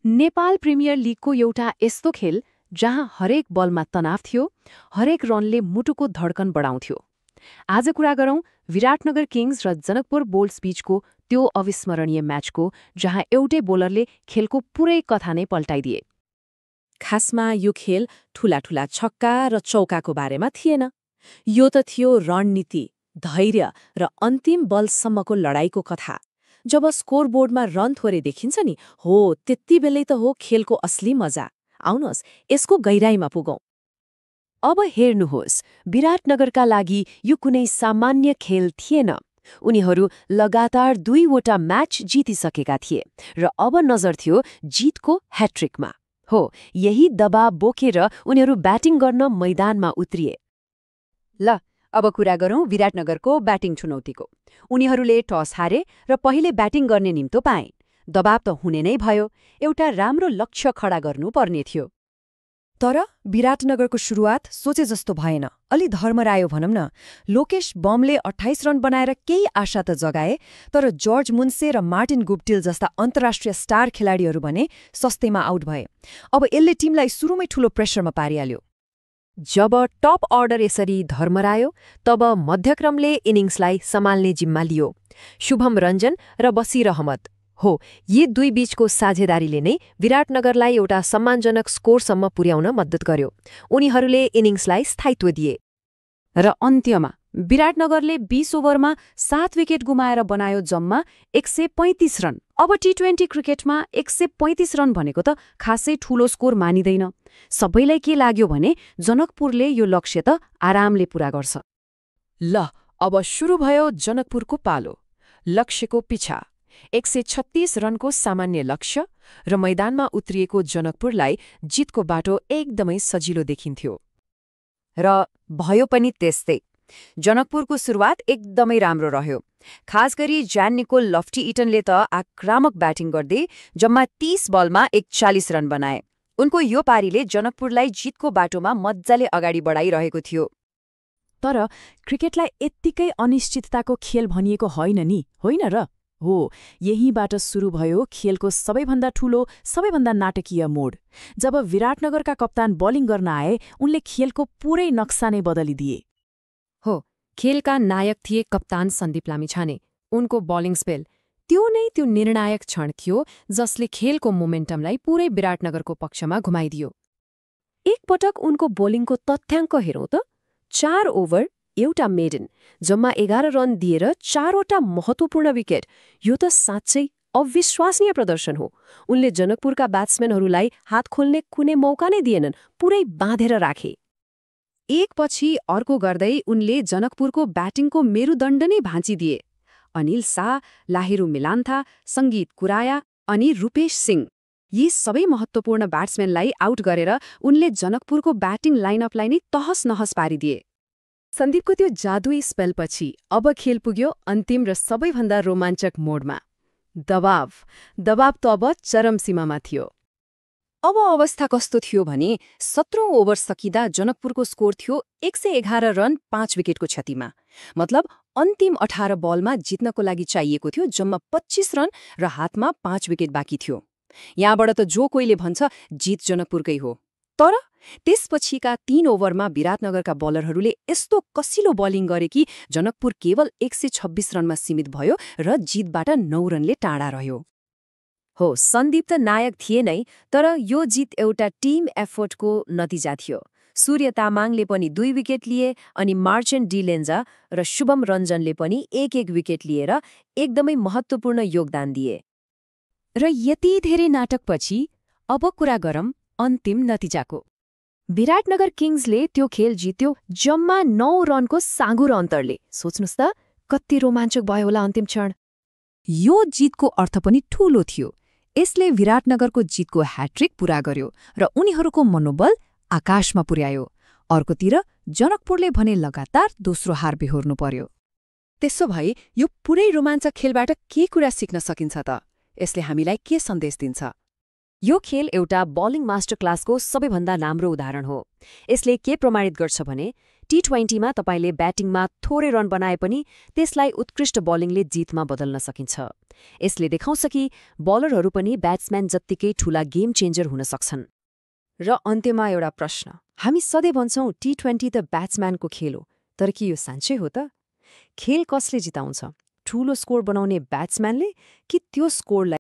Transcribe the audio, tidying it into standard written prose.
Nepal premier लिगको एउटा यस्तो खेल जहाँ हरेक बलमा तनाव थियो, हरेक रनले मुटुको धड्कन बढाउँथ्यो। आज कुरा गरौं विराटनगर किङ्स र जनकपुर बोल्ट्स बीचको त्यो अविस्मरणीय म्याचको, जहाँ एउटै बोलरले खेलको पुरै कथा नै पल्टाइदिए। खासमा यो खेल ठूला ठूला छक्का र चौकाको बारेमा थिएन। यो त थियो रणनीति, धैर्य र अन्तिम बलसम्मको लडाईँको कथा। जब स्कोरबोर्डमा रन थोरै देखिन्छ नि, हो त्यति बेलै त हो खेलको असली मजा। आउनुहोस् यसको गहिराईमा पुगौं। अब हेर्नुहोस्, विराटनगरका लागि यो कुनै सामान्य खेल थिएन। उनीहरू लगातार 2वटा म्याच जितिसकेका थिए र अब नजर थियो जितको ह्याट्रिकमा। हो, यही दबाव बोकेर उनीहरू ब्याटिङ गर्न मैदानमा उत्रिए। ल अब कुरा गरौं विराटनगरको ब्याटिङ चुनौतीको। उनीहरूले टस हारे र पहिले ब्याटिङ गर्ने निम्तो पाए। दबाव त हुने नै भयो, एउटा राम्रो लक्ष्य खडा गर्नुपर्ने थियो। तर विराटनगरको सुरुवात सोचे जस्तो भएन। अलि धर्मरायो भनौं न। लोकेश बमले 28 रन बनाएर केही आशा त जगाए, तर जर्ज मुन्से र मार्टिन गुप्टिल जस्ता अन्तर्राष्ट्रिय स्टार खेलाडीहरू भने सस्तेमा आउट भए। अब यसले टिमलाई सुरुमै ठूलो प्रेसरमा पारिहाल्यो। जब टप अर्डर यसरी धर्मरायो, तब मध्यक्रमले इनिङ्सलाई सम्हाल्ने जिम्मा लियो। शुभम रञ्जन र बसिर अहमद, हो, यी दुई बीचको साझेदारीले नै विराटनगरलाई एउटा सम्मानजनक स्कोरसम्म पुर्याउन मद्दत गर्यो। उनीहरूले इनिङ्सलाई स्थायित्व दिए। र अन्त्यमा विराटनगरले 20 ओभरमा 7 विकेट गुमाएर बनायो जम्मा 135 रन। अब टी20 क्रिकेटमा 135 रन भनेको त खासै ठूलो स्कोर मानिँदैन। सबैलाई के लाग्यो भने जनकपुरले यो लक्ष्य त आरामले पूरा गर्छ। ल अब सुरु भयो जनकपुरको पालो। लक्ष्यको पिछा 136 रनको सामान्य लक्ष्य र मैदानमा उत्रिएको जनकपुरलाई जितको बाटो एकदमै सजिलो देखिन्थ्यो। र भयो पनि त्यस्तै। जनकपुरको सुरुवात एकदमै राम्रो रह्यो। खास गरी ज्यान निकोल लफ्टी इटनले त आक्रामक ब्याटिङ गर्दै जम्मा 30 बलमा 41 रन बनाए। उनको यो पारीले जनकपुरलाई जितको बाटोमा मज्जाले अगाडि बढाइरहेको थियो। तर क्रिकेटलाई यत्तिकै अनिश्चितताको खेल भनिएको होइन नि, होइन र? हो, यहीँबाट सुरु भयो खेलको सबैभन्दा ठूलो, सबैभन्दा नाटकीय मोड। जब विराटनगरका कप्तान बलिङ गर्न आए, उनले खेलको पुरै नक्सा नै बदलिदिए। हो, खेलका नायक थिए कप्तान सन्दीप लामिछाने। उनको बलिङ स्पेल, त्यो निर्णायक क्षण थियो जसले खेलको मोमेन्टमलाई पुरै विराटनगरको पक्षमा घुमाइदियो। एकपटक उनको बोलिङको तथ्याङ्क हेरौँ त। 4 ओभर, एउटा मेडन, जम्मा 11 रन दिएर 4वटा महत्त्वपूर्ण विकेट। यो त साँच्चै अविश्वसनीय प्रदर्शन हो। उनले जनकपुरका ब्याट्सम्यानहरूलाई हात खोल्ने कुनै मौका नै दिएनन्, पुरै बाँधेर राखे। एकपछि अर्को गर्दै उनले जनकपुरको ब्याटिङको मेरुदण्ड नै भाँचिदिए। अनिल शाह, लाहिरू मिलान्था, सङ्गीत कुराया अनि रूपेश सिंह, यी सबै महत्त्वपूर्ण ब्याट्सम्यानलाई आउट गरेर उनले जनकपुरको ब्याटिङ लाइनअपलाई नै तहस नहस पारिदिए। सन्दीपको त्यो जादुई स्पेलपछि अब खेल पुग्यो अन्तिम र सबैभन्दा रोमाञ्चक मोडमा। दबाव त अब चरम सीमामा थियो। अब अवस्था कस्तो थियो भने 17औं ओभर सकिँदा जनकपुरको स्कोर थियो 111 रन 5 विकेटको क्षतिमा। मतलब अन्तिम 18 बलमा जित्नको लागि चाहिएको थियो जम्मा 25 रन र हातमा 5 विकेट बाँकी थियो। यहाँबाट त जो कोहीले भन्छ जित जनकपुरकै हो। तर त्यसपछिका 3 ओभरमा विराटनगरका बलरहरूले यस्तो कसिलो बलिङ गरे कि जनकपुर केवल 126 रनमा सीमित भयो र जितबाट 9 रनले टाढा रह्यो। हो, सन्दीप त नायक थिए नै, तर यो जित एउटा टिम एफर्टको नतिजा थियो। सूर्य तामाङले पनि 2 विकेट लिए अनि मार्चेन्ट डी लेन्जा र शुभम रञ्जनले पनि 1-1 विकेट लिएर एकदमै महत्त्वपूर्ण योगदान दिए। र यति धेरै नाटकपछि अब कुरा गरौँ अन्तिम नतिजाको। विराटनगर किङ्सले त्यो खेल जित्यो जम्मा 9 रनको साँघुरो अन्तरले। सोच्नुस् त कति रोमाञ्चक भयो होला अन्तिम क्षण। यो जितको अर्थ पनि ठूलो थियो। यसले विराटनगरको जितको ह्याट्रिक पूरा गर्यो र उनीहरूको मनोबल आकाशमा पुर्यायो। अर्कोतिर जनकपुरले भने लगातार दोस्रो हार बेहोर्नु पर्यो। त्यसो भए यो पुरै रोमाञ्चक खेलबाट के कुरा सिक्न सकिन्छ त? यसले हामीलाई के सन्देश दिन्छ? यो खेल एउटा बलिङ मास्टर क्लासको सबैभन्दा राम्रो उदाहरण हो। यसले के प्रमाणित गर्छ भने T20मा तपाईले ब्याटिङमा थोरै रन बनाए पनि त्यसलाई उत्कृष्ट बलिङले जितमा बदल्न सकिन्छ। यसले देखाउँछ कि बलरहरू पनि ब्याट्सम्यान जत्तिकै ठूला गेम चेन्जर हुन सक्छन्। र अन्त्यमा एउटा प्रश्न, हामी सधैँ भन्छौँ T20 त ब्याट्सम्यानको खेल हो, तर के यो साँच्चै हो त? खेल कसले जिताउँछ? ठूलो स्कोर बनाउने ब्याट्सम्यानले कि त्यो स्कोरलाई